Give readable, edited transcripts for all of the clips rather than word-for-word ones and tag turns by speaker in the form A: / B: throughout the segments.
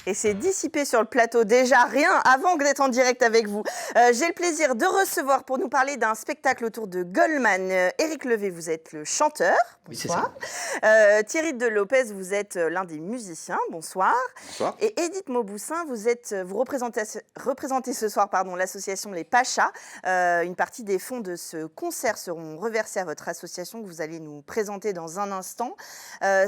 A: et s'est dissipé sur le plateau déjà, rien avant d'être en direct avec vous. J'ai le plaisir de recevoir pour nous parler d'un spectacle autour de Goldman. Éric Levé, vous êtes le chanteur. Bonsoir.
B: Oui, c'est ça.
A: Thierry de Lopez, vous êtes l'un des musiciens. Bonsoir.
B: Bonsoir.
A: Et Edith Mauboussin, vous représentez ce soir l'association Les Pachas. Une partie des fonds de ce concert seront reversés à votre association que vous allez nous présenter dans un instant.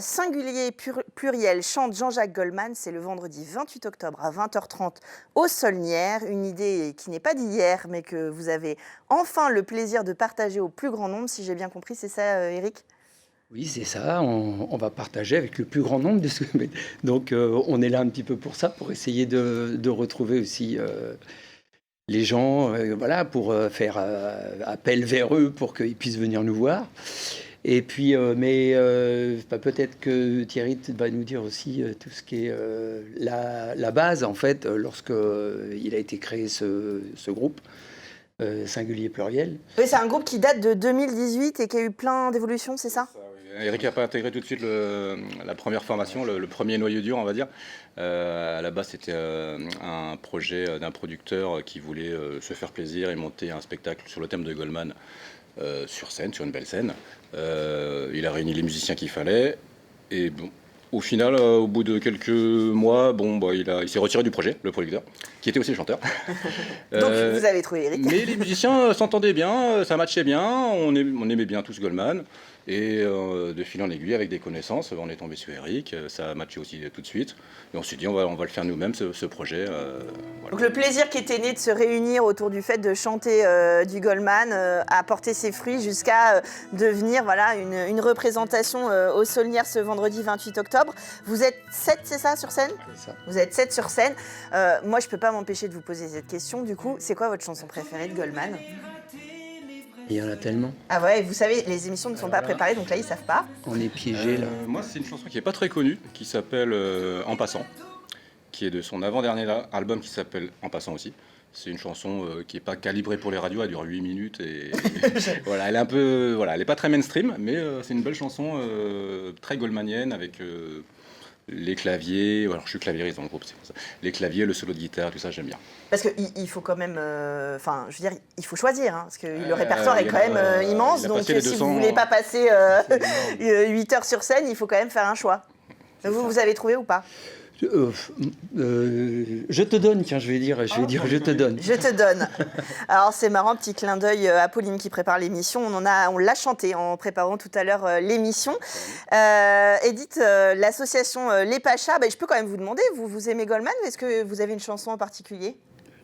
A: Singulier pluriel chante Jean-Jacques Goldman, c'est le vendredi 28 octobre à 20h30 au Saulnières. Une idée qui n'est pas d'hier, mais que vous avez enfin le plaisir de partager au plus grand nombre, si j'ai bien compris. C'est ça, Éric ?
B: Oui, c'est ça. On va partager avec le plus grand nombre de ce... Donc, on est là un petit peu pour ça, pour essayer de retrouver aussi les gens, voilà, pour faire appel vers eux pour qu'ils puissent venir nous voir. Et puis, peut-être que Thierry va nous dire aussi tout ce qui est la base, en fait, lorsqu'il a été créé ce groupe. Singulier pluriel.
A: Oui, c'est un groupe qui date de 2018 et qui a eu plein d'évolutions, c'est ça ?
C: Eric n'a pas intégré tout de suite la première formation, le premier noyau dur, on va dire. À la base, c'était un projet d'un producteur qui voulait se faire plaisir et monter un spectacle sur le thème de Goldman sur scène, sur une belle scène. Il a réuni les musiciens qu'il fallait et bon. Au final, au bout de quelques mois, il s'est retiré du projet, le producteur, qui était aussi le chanteur.
A: Donc vous avez trouvé Eric.
C: Mais les musiciens s'entendaient bien, ça matchait bien, on aimait bien tous Goldman. Et de fil en aiguille, avec des connaissances, on est tombé sur Eric, ça a matché aussi tout de suite. Et on s'est dit, on va le faire nous-mêmes, ce projet.
A: Voilà. Donc le plaisir qui était né de se réunir autour du fait de chanter du Goldman a porté ses fruits jusqu'à devenir une représentation au Saulnières ce vendredi 28 octobre. Vous êtes 7, c'est ça, sur scène ?
B: C'est ça.
A: Vous êtes 7 sur scène. Moi, je ne peux pas m'empêcher de vous poser cette question. Du coup, c'est quoi votre chanson préférée de Goldman ?
B: Il y en a tellement.
A: Ah ouais, vous savez, les émissions ne sont pas préparées, donc là, ils ne savent pas.
B: On est piégés, là.
C: Moi, c'est une chanson qui n'est pas très connue, qui s'appelle En passant, qui est de son avant-dernier album qui s'appelle En passant aussi. C'est une chanson qui n'est pas calibrée pour les radios, elle dure 8 minutes. Et voilà, elle est un peu, voilà, elle n'est pas très mainstream, mais c'est une belle chanson très goldmanienne avec... les claviers, alors je suis claviériste dans le groupe, c'est pour ça. Les claviers, le solo de guitare, tout ça, j'aime bien.
A: Parce qu'il faut quand même, il faut choisir, hein, parce que le répertoire est quand même immense, donc si vous ne voulez pas passer 8 heures sur scène, il faut quand même faire un choix. Vous avez trouvé ou pas ?
B: Je te donne, tiens, je vais dire je te donne.
A: Je te donne. Alors c'est marrant, petit clin d'œil à Pauline qui prépare l'émission. On l'a chanté en préparant tout à l'heure l'émission. Edith, l'association Les Pachas, je peux quand même vous demander, vous aimez Goldman, est-ce que vous avez une chanson en particulier ?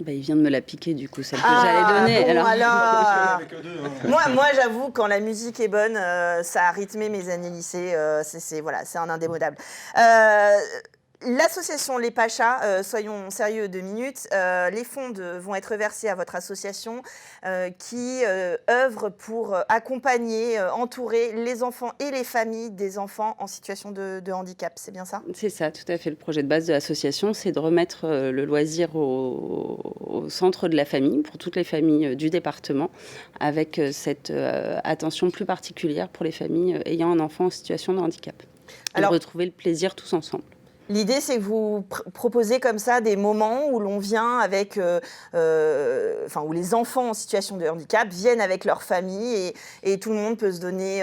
D: Il vient de me la piquer, du coup, celle que j'allais donner.
A: Bon, alors... moi, j'avoue, quand la musique est bonne, ça a rythmé mes années lycée. C'est un indémodable. L'association Les Pachas, soyons sérieux 2 minutes, les fonds vont être versés à votre association qui œuvre pour accompagner, entourer les enfants et les familles des enfants en situation de handicap. C'est bien ça ?
D: C'est ça, tout à fait. Le projet de base de l'association, c'est de remettre le loisir au centre de la famille, pour toutes les familles du département, avec cette attention plus particulière pour les familles ayant un enfant en situation de handicap. Alors, retrouver le plaisir tous ensemble.
A: L'idée, c'est que vous proposez comme ça des moments où l'on vient avec, où les enfants en situation de handicap viennent avec leur famille et tout le monde peut se donner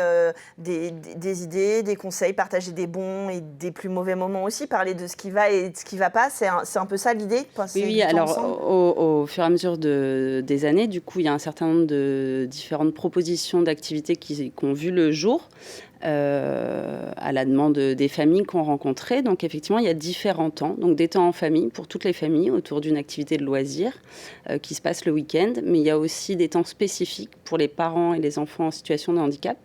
A: des idées, des conseils, partager des bons et des plus mauvais moments aussi, parler de ce qui va et de ce qui ne va pas. C'est un peu ça l'idée ?
D: Oui, alors au fur et à mesure des années, du coup, il y a un certain nombre de différentes propositions d'activités qui ont vu le jour. À la demande des familles qu'on rencontrait. Donc effectivement, il y a différents temps. Donc des temps en famille pour toutes les familles autour d'une activité de loisir qui se passe le week-end. Mais il y a aussi des temps spécifiques pour les parents et les enfants en situation de handicap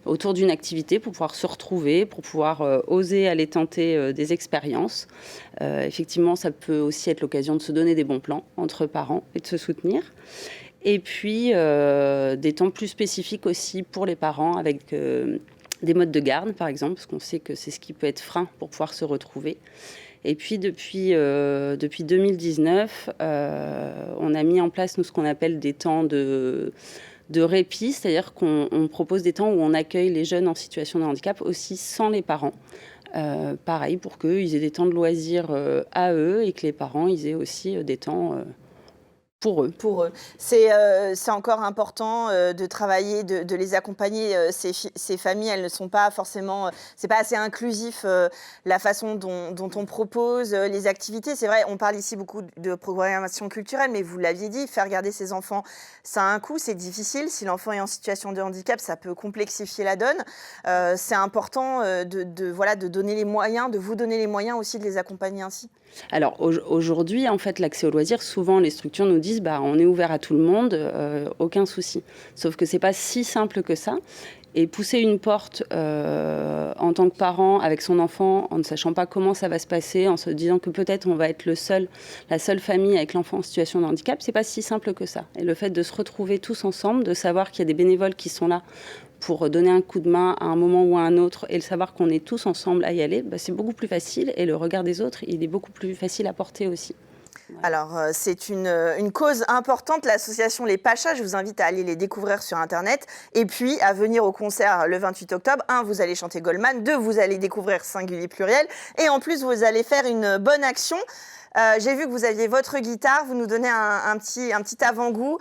D: autour d'une activité pour pouvoir se retrouver, pour pouvoir oser aller tenter des expériences. Effectivement, ça peut aussi être l'occasion de se donner des bons plans entre parents et de se soutenir. Et puis des temps plus spécifiques aussi pour les parents avec... des modes de garde, par exemple, parce qu'on sait que c'est ce qui peut être frein pour pouvoir se retrouver. Et puis, depuis 2019, on a mis en place, nous, ce qu'on appelle des temps de répit, c'est-à-dire qu'on propose des temps où on accueille les jeunes en situation de handicap aussi sans les parents. pareil, pour qu'ils aient des temps de loisirs à eux et que les parents ils aient aussi des temps pour eux.
A: Pour eux. C'est encore important de travailler, de les accompagner. Ces familles, elles ne sont pas forcément... c'est pas assez inclusif la façon dont on propose les activités. C'est vrai, on parle ici beaucoup de programmation culturelle, mais vous l'aviez dit, faire garder ses enfants, ça a un coût, c'est difficile. Si l'enfant est en situation de handicap, ça peut complexifier la donne. C'est important de donner les moyens, de vous donner les moyens aussi de les accompagner ainsi.
D: Alors aujourd'hui, en fait, l'accès aux loisirs, souvent les structures nous disent on est ouvert à tout le monde, aucun souci. Sauf que c'est pas si simple que ça. Et pousser une porte en tant que parent avec son enfant, en ne sachant pas comment ça va se passer, en se disant que peut-être on va être la seule famille avec l'enfant en situation de handicap, c'est pas si simple que ça. Et le fait de se retrouver tous ensemble, de savoir qu'il y a des bénévoles qui sont là pour donner un coup de main à un moment ou à un autre et le savoir qu'on est tous ensemble à y aller, c'est beaucoup plus facile et le regard des autres, il est beaucoup plus facile à porter aussi.
A: Alors, c'est une cause importante, l'association Les Pachas. Je vous invite à aller les découvrir sur Internet et puis à venir au concert le 28 octobre. 1, vous allez chanter Goldman. 2, vous allez découvrir Singulier Pluriel. Et en plus, vous allez faire une bonne action. J'ai vu que vous aviez votre guitare, vous nous donnez un petit avant-goût.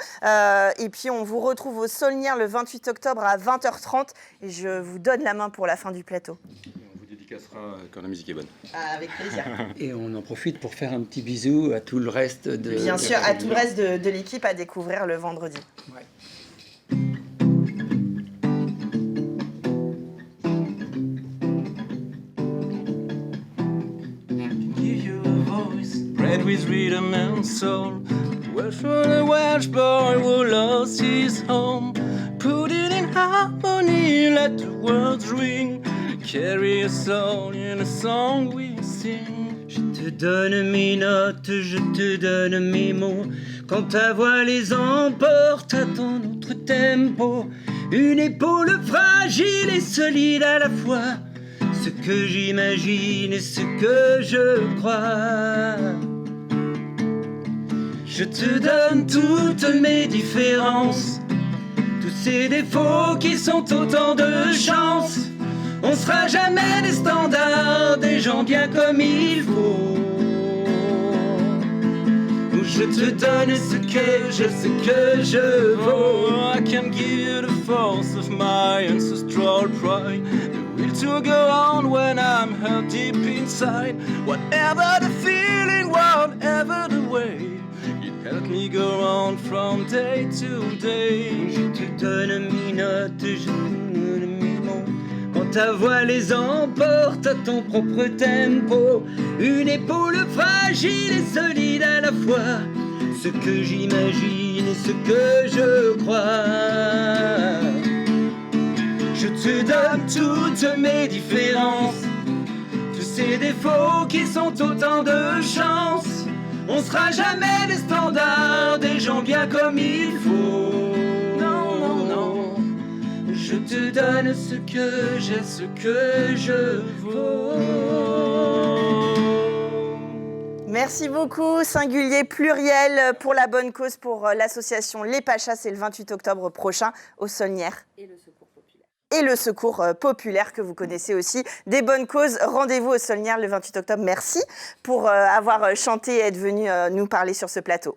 A: Et puis, on vous retrouve au Saulnières le 28 octobre à 20h30. Et je vous donne la main pour la fin du plateau.
C: On vous dédicacera quand la musique est bonne.
A: Avec plaisir.
B: Et on en profite pour faire un petit bisou à tout le reste de...
A: Bien sûr, à tout le reste de l'équipe à découvrir le vendredi.
B: Ouais.
E: With rhythm and soul, Welsh for the Welsh boy who lost his home. Put it in harmony, let the words ring. Carry a soul in a song we sing.
F: Je te donne mes notes, je te donne mes mots. Quand ta voix les emporte à ton autre tempo. Une épaule fragile et solide à la fois. Ce que j'imagine et ce que je crois. Je te donne toutes mes différences, tous ces défauts qui sont autant de chances. On sera jamais des standards, des gens bien comme il faut. Je te donne ce que je vaux.
E: I can give you the force of my ancestral pride, the will to go on when I'm hurt deep inside. Whatever the feeling, whatever the way, help me go on from day to day.
F: Je te donne mes notes, je te donne mes mots. Quand ta voix les emporte à ton propre tempo. Une épaule fragile et solide à la fois. Ce que j'imagine et ce que je crois. Je te donne toutes mes différences, tous ces défauts qui sont autant de chances. On sera jamais des standards, des gens bien comme il faut.
E: Non, non, non.
F: Je te donne ce que j'ai, ce que je vaux.
A: Merci beaucoup, Singulier Pluriel, pour la bonne cause, pour l'association Les Pachas. C'est le 28 octobre prochain au Saulnières.
D: Et le secours populaire.
A: Et le secours populaire que vous connaissez aussi. Des bonnes causes, rendez-vous au Saulnières le 28 octobre. Merci pour avoir chanté et être venu nous parler sur ce plateau.